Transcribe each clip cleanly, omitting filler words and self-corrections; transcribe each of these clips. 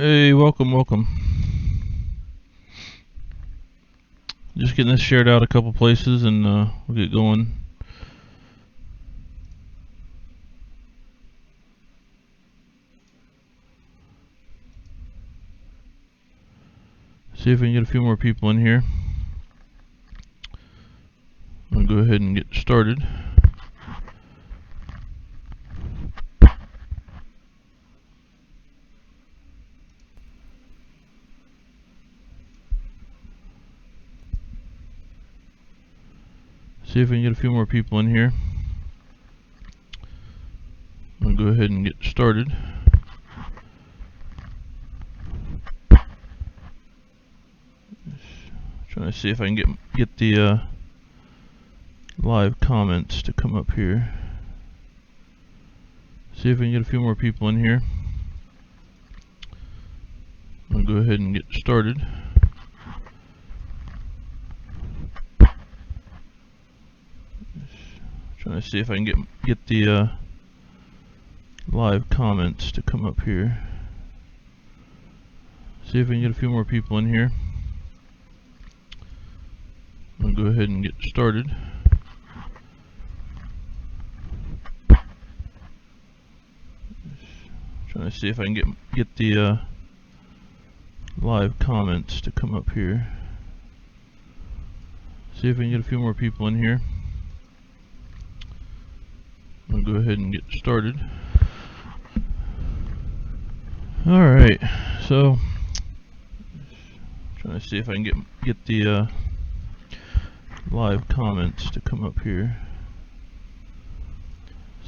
Hey, welcome. Just getting this shared out a couple places and we'll get going. See if we can get a few more people in here. I'll go ahead and get started. See if we can get a few more people in here. I'll go ahead and get started. Trying to see if I can get the live comments to come up here. See if we can get a few more people in here. I'll go ahead and get started. Trying to see if I can get the live comments to come up here. See if we can get a few more people in here. I'll go ahead and get started. Trying to see if I can get the live comments to come up here. See if we can get a few more people in here. I'll go ahead and get started. Alright, so trying to see if I can get the live comments to come up here.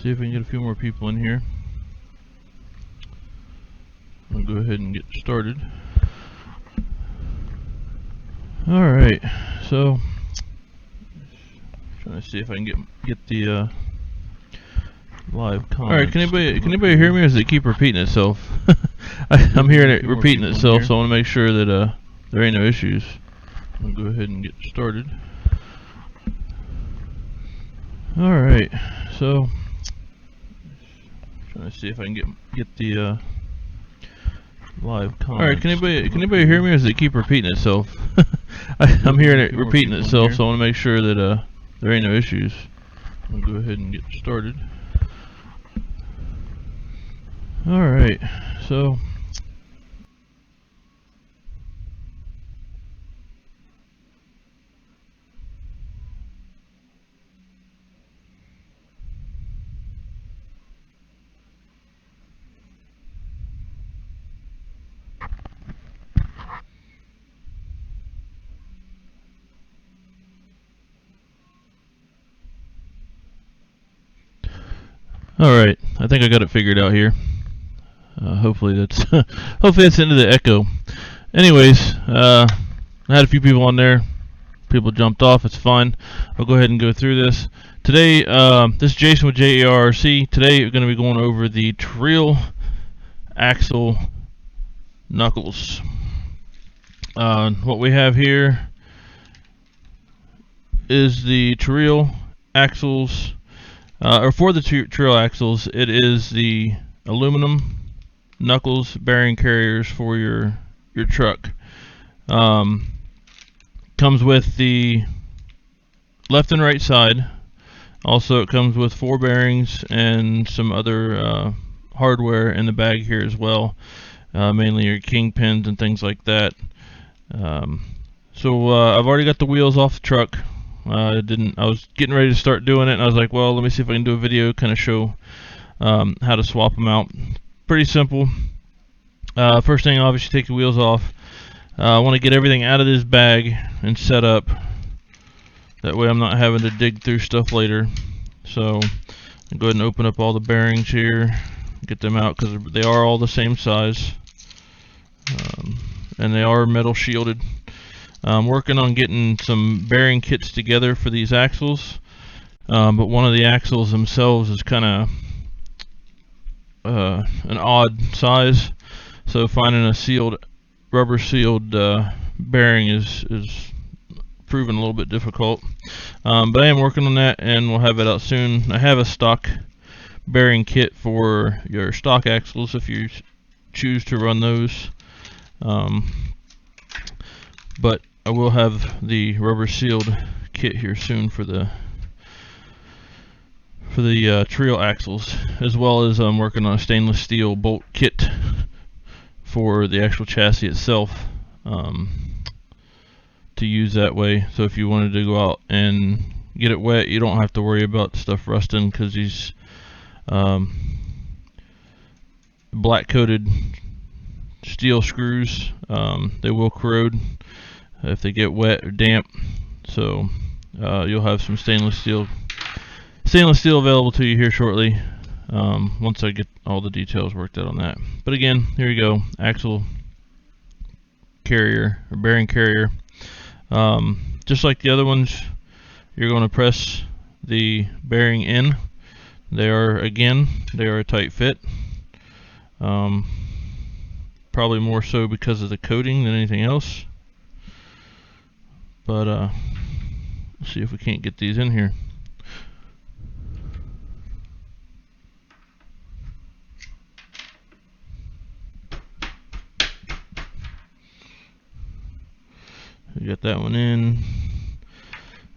See if we can get a few more people in here. I'll go ahead and get started. Alright, so trying to see if I can get the live comments. Alright, can anybody hear me, or does it keep repeating itself? I'm hearing it repeating itself, so I want to make sure that there ain't no issues. I'll go ahead and get started. Alright, so trying to see if I can get the live comments. Alright, can anybody hear me, or does it keep repeating itself? I'm hearing it repeating itself, so I want to make sure that there ain't no issues. I'll go ahead and get started. Alright, so alright, I think I got it figured out here. Hopefully that's hopefully that's into the echo. Anyways, I had a few people on there. People jumped off. It's fine. I'll go ahead and go through this. Today, this is Jason with JERRC. Today we're going to be going over the TREAL Axle knuckles. What we have here is the TREAL axles, or for the TREAL axles, it is the aluminum knuckles bearing carriers for your truck. Comes with the left and right side. Also, it comes with 4 bearings and some other hardware in the bag here as well, mainly your kingpins and things like that. So I've already got the wheels off the truck. I was getting ready to start doing it, and I was like, well, let me see if I can do a video, kind of show how to swap them out. Pretty simple. First thing, obviously, take the wheels off. I want to get everything out of this bag and set up. That way I'm not having to dig through stuff later. So I'll go ahead and open up all the bearings here, get them out, because they are all the same size. And they are metal shielded. I'm working on getting some bearing kits together for these axles. But one of the axles themselves is kind of an odd size, so finding a rubber sealed bearing is proven a little bit difficult, but I am working on that, and we'll have it out soon. I have a stock bearing kit for your stock axles if you choose to run those. But I will have the rubber sealed kit here soon for the TREAL axles, as well as I'm working on a stainless steel bolt kit for the actual chassis itself, to use that way. So if you wanted to go out and get it wet, you don't have to worry about stuff rusting, because these black coated steel screws, they will corrode if they get wet or damp. So you'll have some stainless steel available to you here shortly, once I get all the details worked out on that. But again, here you go, axle carrier or bearing carrier. Just like the other ones, you're going to press the bearing in. They are a tight fit. Probably more so because of the coating than anything else. But let's see if we can't get these in here. We got that one in.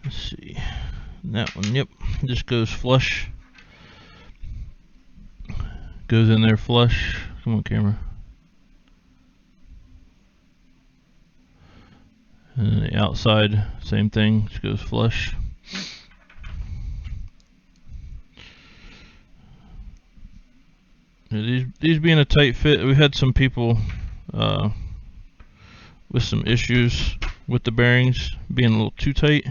Let's see. That one, yep, just goes flush. Goes in there flush. Come on, camera. And then the outside, same thing, just goes flush. These being a tight fit, we had some people with some issues with the bearings being a little too tight.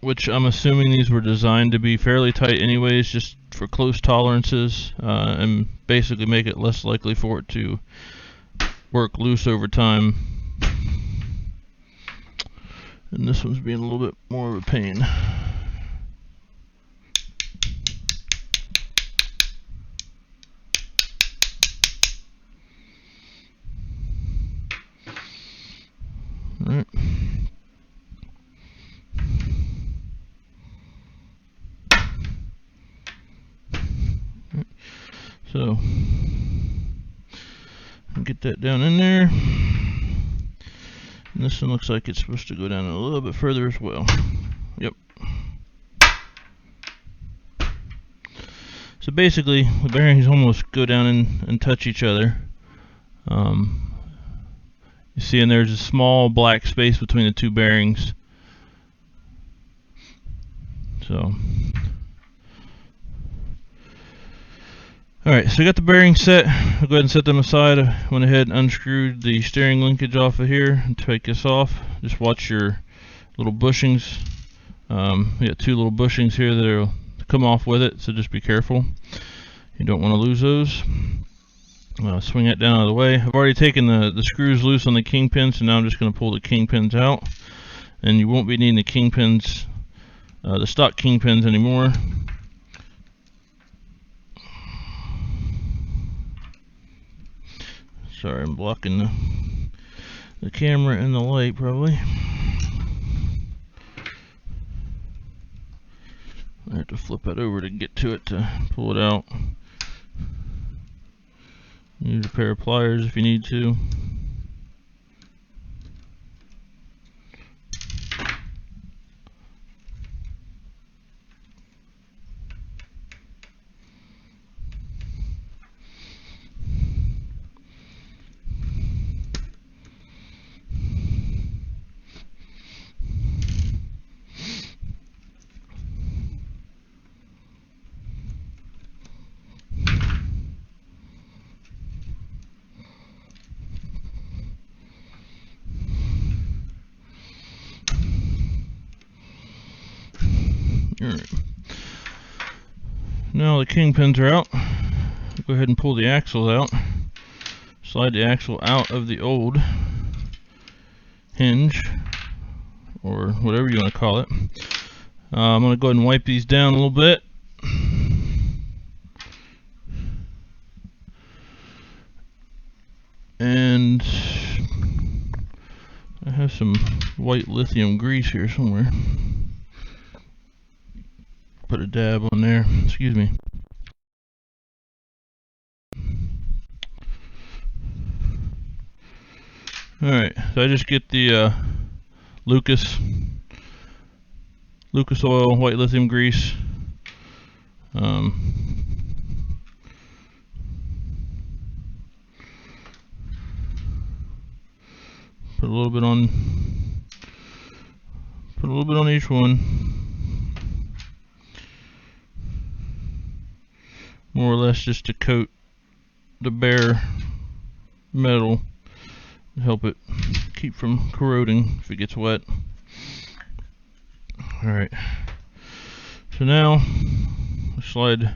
Which I'm assuming these were designed to be fairly tight anyways, just for close tolerances, and basically make it less likely for it to work loose over time. And this one's being a little bit more of a pain. Alright. So, get that down in there. And this one looks like it's supposed to go down a little bit further as well. Yep. So basically, the bearings almost go down and touch each other. You see, and there's a small black space between the two bearings. So, alright, so I got the bearings set. I'll go ahead and set them aside. I went ahead and unscrewed the steering linkage off of here and take this off. Just watch your little bushings. We got two little bushings here that'll come off with it, so just be careful. You don't want to lose those. Swing that down out of the way. I've already taken the screws loose on the kingpins, so now I'm just going to pull the kingpins out. And you won't be needing the kingpins, the stock kingpins anymore. Sorry, I'm blocking the camera and the light probably. I have to flip it over to get to it to pull it out. Use a pair of pliers if you need to. Alright. Now the kingpins are out. Go ahead and pull the axle out. Slide the axle out of the old hinge, or whatever you want to call it. I'm going to go ahead and wipe these down a little bit. And I have some white lithium grease here somewhere. Put a dab on there. Excuse me. Alright, so I just get the Lucas oil, white lithium grease. Put a little bit on each one. More or less just to coat the bare metal and help it keep from corroding if it gets wet. Alright, so now slide,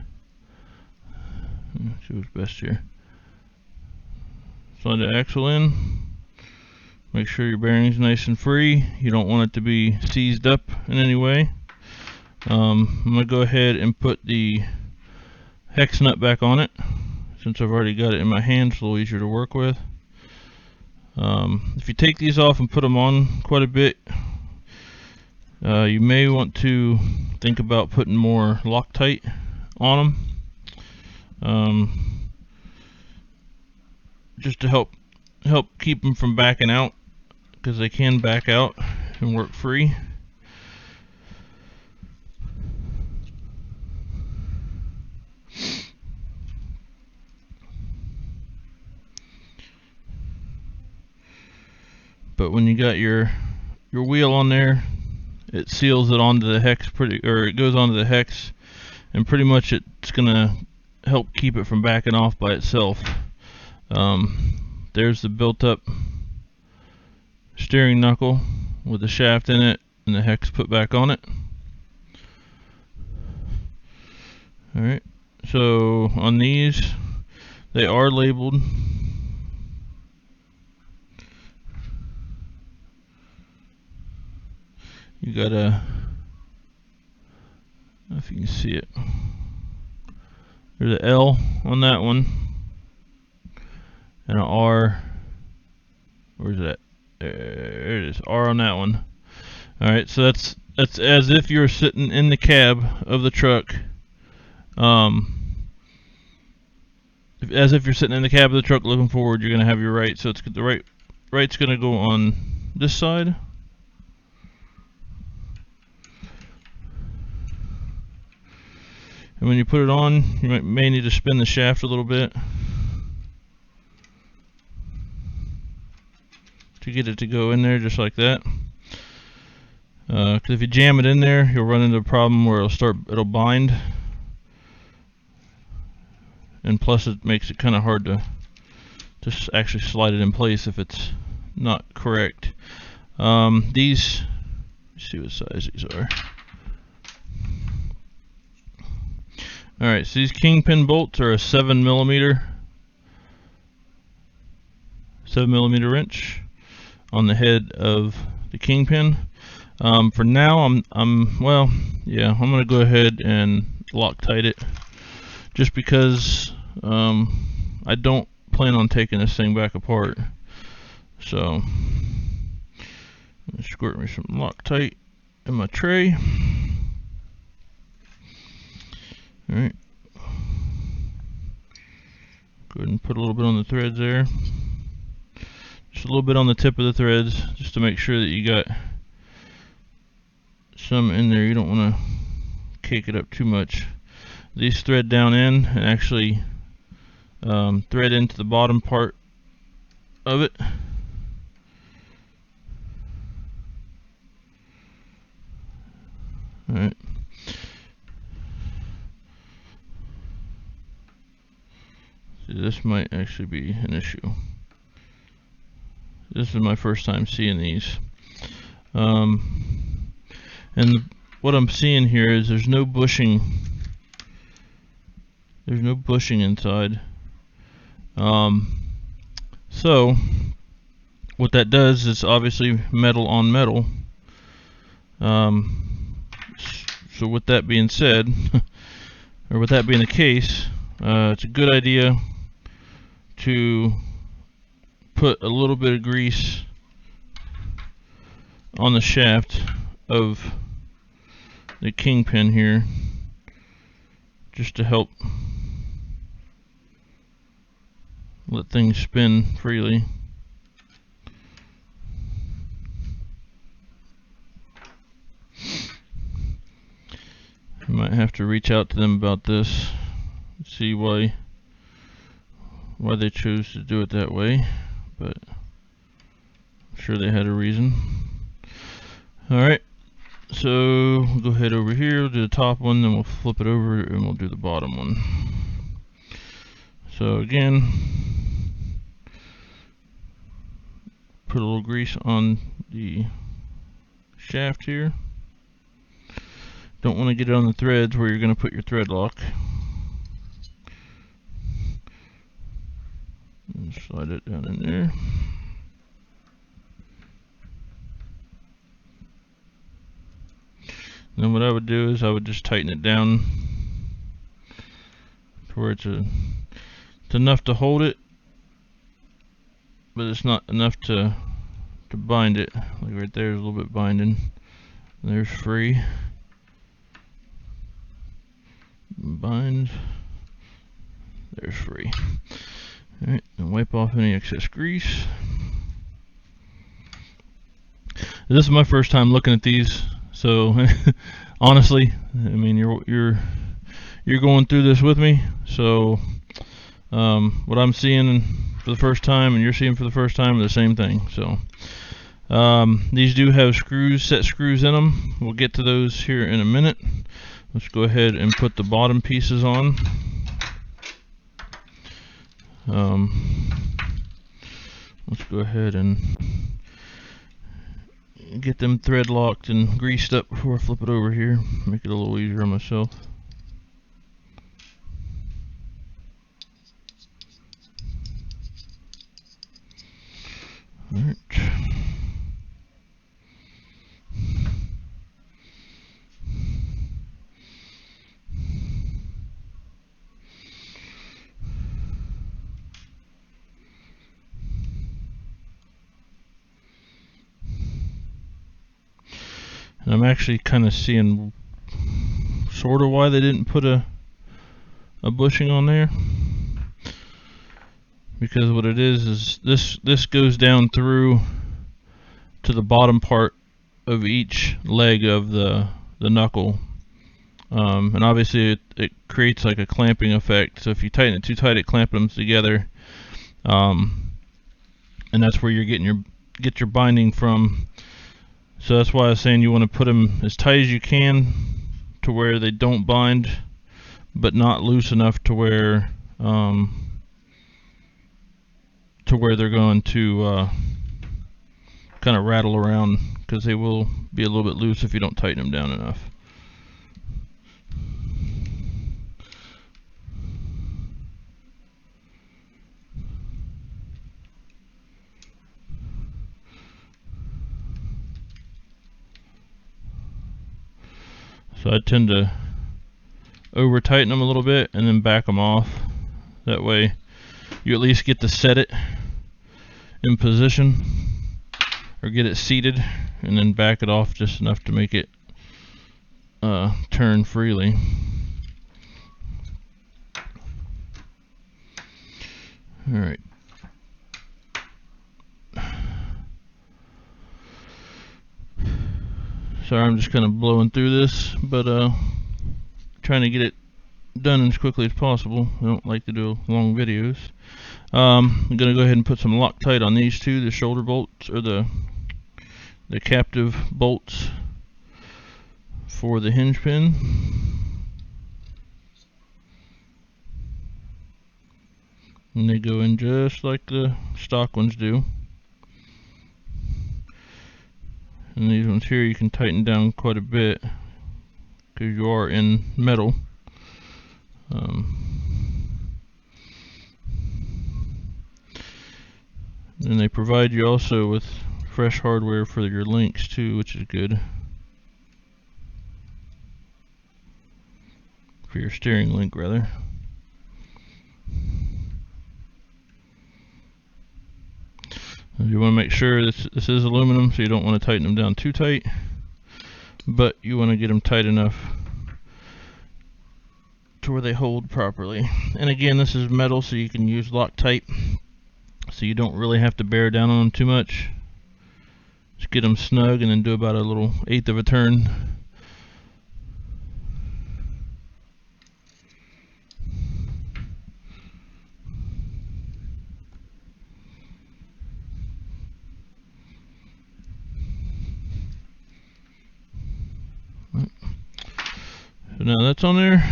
let's see what's best here. Slide the axle in. Make sure your bearing's nice and free. You don't want it to be seized up in any way. I'm going to go ahead and put the hex nut back on it. Since I've already got it in my hand, it's a little easier to work with. If you take these off and put them on quite a bit, you may want to think about putting more Loctite on them, just to help keep them from backing out, because they can back out and work free. But when you got your wheel on there, it seals it onto the hex it goes onto the hex, and pretty much it's gonna help keep it from backing off by itself. There's the built-up steering knuckle with the shaft in it and the hex put back on it. Alright, so on these, they are labeled. You got I don't know if you can see it. There's an L on that one, and an R. Where's that? There it is. R on that one. All right, so that's as if you're sitting in the cab of the truck. As if you're sitting in the cab of the truck looking forward, you're gonna have your right. So it's the right's gonna go on this side. And when you put it on, you may need to spin the shaft a little bit to get it to go in there just like that. Because if you jam it in there, you'll run into a problem where it'll bind, and plus it makes it kind of hard to just actually slide it in place if it's not correct. These, let's see what size these are. Alright, so these kingpin bolts are a 7mm wrench on the head of the kingpin. For now, I'm gonna go ahead and Loctite it, just because I don't plan on taking this thing back apart. So squirt me some Loctite in my tray. Alright, go ahead and put a little bit on the threads there. Just a little bit on the tip of the threads, just to make sure that you got some in there. You don't want to cake it up too much. These thread down in and actually thread into the bottom part of it. Alright. This might actually be an issue. This is my first time seeing these. And what I'm seeing here is there's no bushing. There's no bushing inside. So what that does is obviously metal on metal. So with that being said, or with that being the case, it's a good idea to put a little bit of grease on the shaft of the kingpin here, just to help let things spin freely. I might have to reach out to them about this, see why they chose to do it that way, but I'm sure they had a reason. Alright, so we'll go ahead over here, we'll do the top one, then we'll flip it over and we'll do the bottom one. So again, put a little grease on the shaft here. Don't want to get it on the threads where you're going to put your thread lock. And slide it down in there. Then what I would do is I would just tighten it down to where it's enough to hold it, but it's not enough to bind it. Like right there is a little bit binding. There's free. Bind. There's free. Alright, and wipe off any excess grease. This is my first time looking at these, so honestly, I mean you're going through this with me, so what I'm seeing for the first time and you're seeing for the first time are the same thing. So these do have set screws in them. We'll get to those here in a minute. Let's go ahead and put the bottom pieces on. Let's go ahead and get them thread locked and greased up before I flip it over here. Make it a little easier on myself. Alright. And I'm actually kind of seeing sort of why they didn't put a bushing on there, because what it is this goes down through to the bottom part of each leg of the knuckle, and obviously it creates like a clamping effect. So if you tighten it too tight, it clamps them together, and that's where you're getting your binding from. So that's why I was saying you want to put them as tight as you can to where they don't bind, but not loose enough to where they're going to kind of rattle around, because they will be a little bit loose if you don't tighten them down enough. So I tend to over tighten them a little bit and then back them off. That way you at least get to set it in position or get it seated, and then back it off just enough to make it turn freely. Alright. Sorry, I'm just kind of blowing through this, but trying to get it done as quickly as possible. I don't like to do long videos. I'm going to go ahead and put some Loctite on these two, the shoulder bolts, or the captive bolts for the hinge pin. And they go in just like the stock ones do. And these ones here you can tighten down quite a bit because you are in metal. And they provide you also with fresh hardware for your links too, which is good for your steering link rather. You want to make sure this is aluminum, so you don't want to tighten them down too tight, but you want to get them tight enough to to where they hold properly. And again, this is metal, so you can use Loctite, so you don't really have to bear down on them too much. Just get them snug and then do about a little 1/8 of a turn. So now that's on there.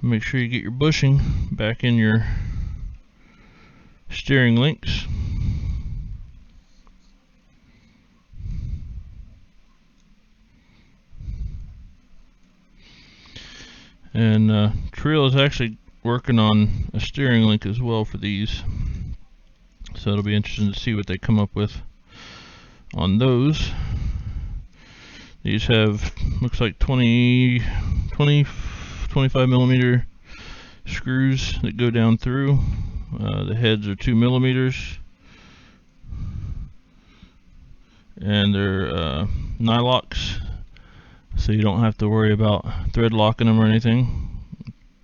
Make sure you get your bushing back in your steering links. And TREAL is actually working on a steering link as well for these, so it'll be interesting to see what they come up with on those. These have, looks like 25 millimeter screws that go down through. The heads are 2 millimeters, and they're nylocks, so you don't have to worry about thread locking them or anything.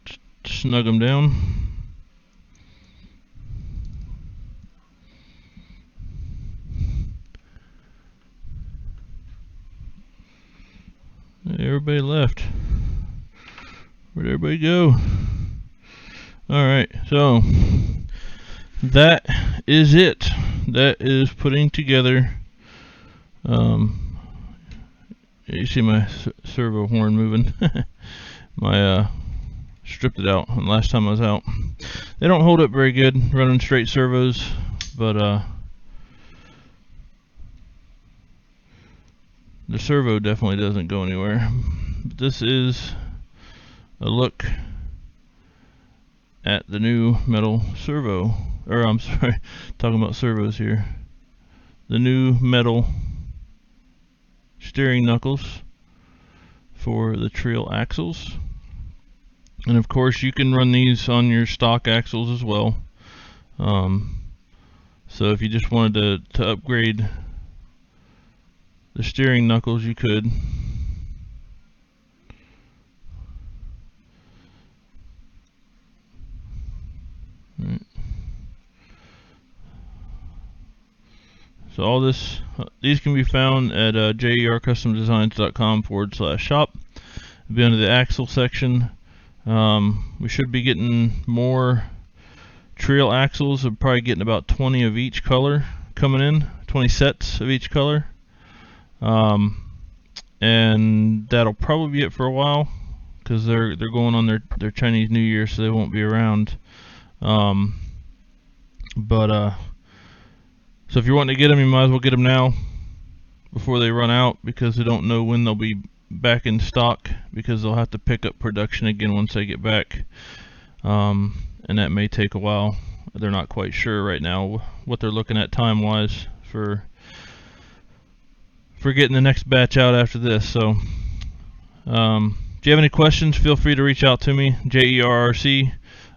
Just snug them down. Everybody left. Where'd everybody go? Alright, so that is it. That is putting together. You see my servo horn moving. My stripped it out last time I was out. They don't hold up very good running straight servos, but the servo definitely doesn't go anywhere. But this is a look at the new metal servo, or I'm sorry, talking about servos here. The new metal steering knuckles for the TREAL axles. And of course you can run these on your stock axles as well. So if you just wanted to upgrade the steering knuckles, you could. Right. So all this, these can be found at jercustomdesigns.com/shop. It'll be under the axle section. We should be getting more TREAL axles. We're probably getting about 20 of each color coming in, 20 sets of each color. And that'll probably be it for a while, because they're going on their Chinese New Year, so they won't be around. So if you're wanting to get them, you might as well get them now before they run out, because they don't know when they'll be back in stock, because they'll have to pick up production again once they get back, and that may take a while. They're not quite sure right now what they're looking at time wise for getting the next batch out after this. So if you have any questions, feel free to reach out to me, JERRC,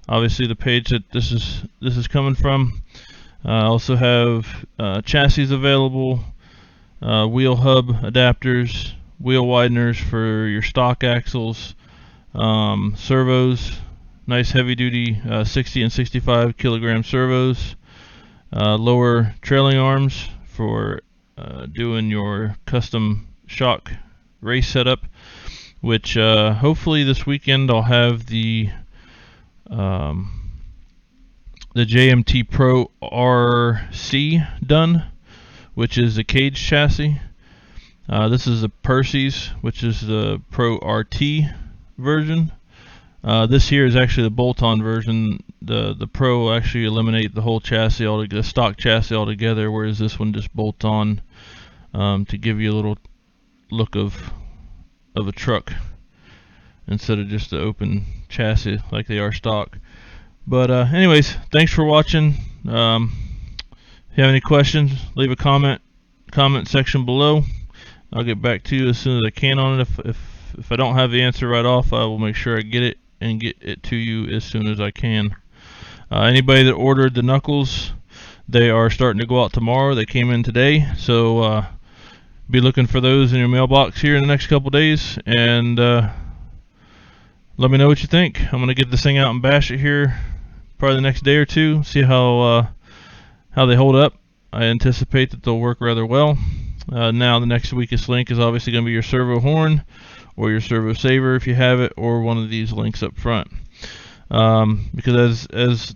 obviously the page that this is coming from. I also have chassis available, wheel hub adapters, wheel wideners for your stock axles, servos, nice heavy duty 60 and 65 kilogram servos, lower trailing arms for doing your custom shock race setup, which hopefully this weekend I'll have the JMT Pro RC done, which is the cage chassis. This is the Percy's, which is the Pro RT version. This here is actually the bolt-on version. The Pro will actually eliminate the whole chassis altogether, the stock chassis altogether, whereas this one just bolts on to give you a little look of a truck instead of just the open chassis like they are stock. But anyways, thanks for watching. If you have any questions, leave a comment section below. I'll get back to you as soon as I can on it. If I don't have the answer right off, I will make sure I get it and get it to you as soon as I can. Anybody that ordered the knuckles, they are starting to go out tomorrow. They came in today, so be looking for those in your mailbox here in the next couple days. And let me know what you think. I'm gonna get this thing out and bash it here probably the next day or two, see how they hold up. I anticipate that they'll work rather well. Now the next weakest link is obviously going to be your servo horn or your servo saver if you have it, or one of these links up front. Because as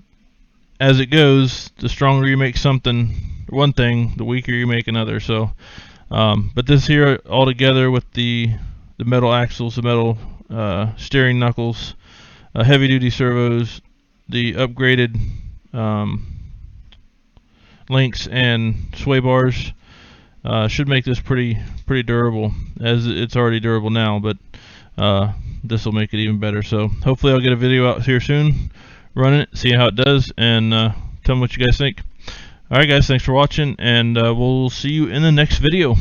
it goes, the stronger you make one thing, the weaker you make another. So, but this here all together with the metal axles, the metal steering knuckles, heavy duty servos, the upgraded links and sway bars, should make this pretty durable, as it's already durable now, but this will make it even better. So hopefully I'll get a video out here soon running it, see how it does, and tell me what you guys think. Alright guys, thanks for watching, and we'll see you in the next video.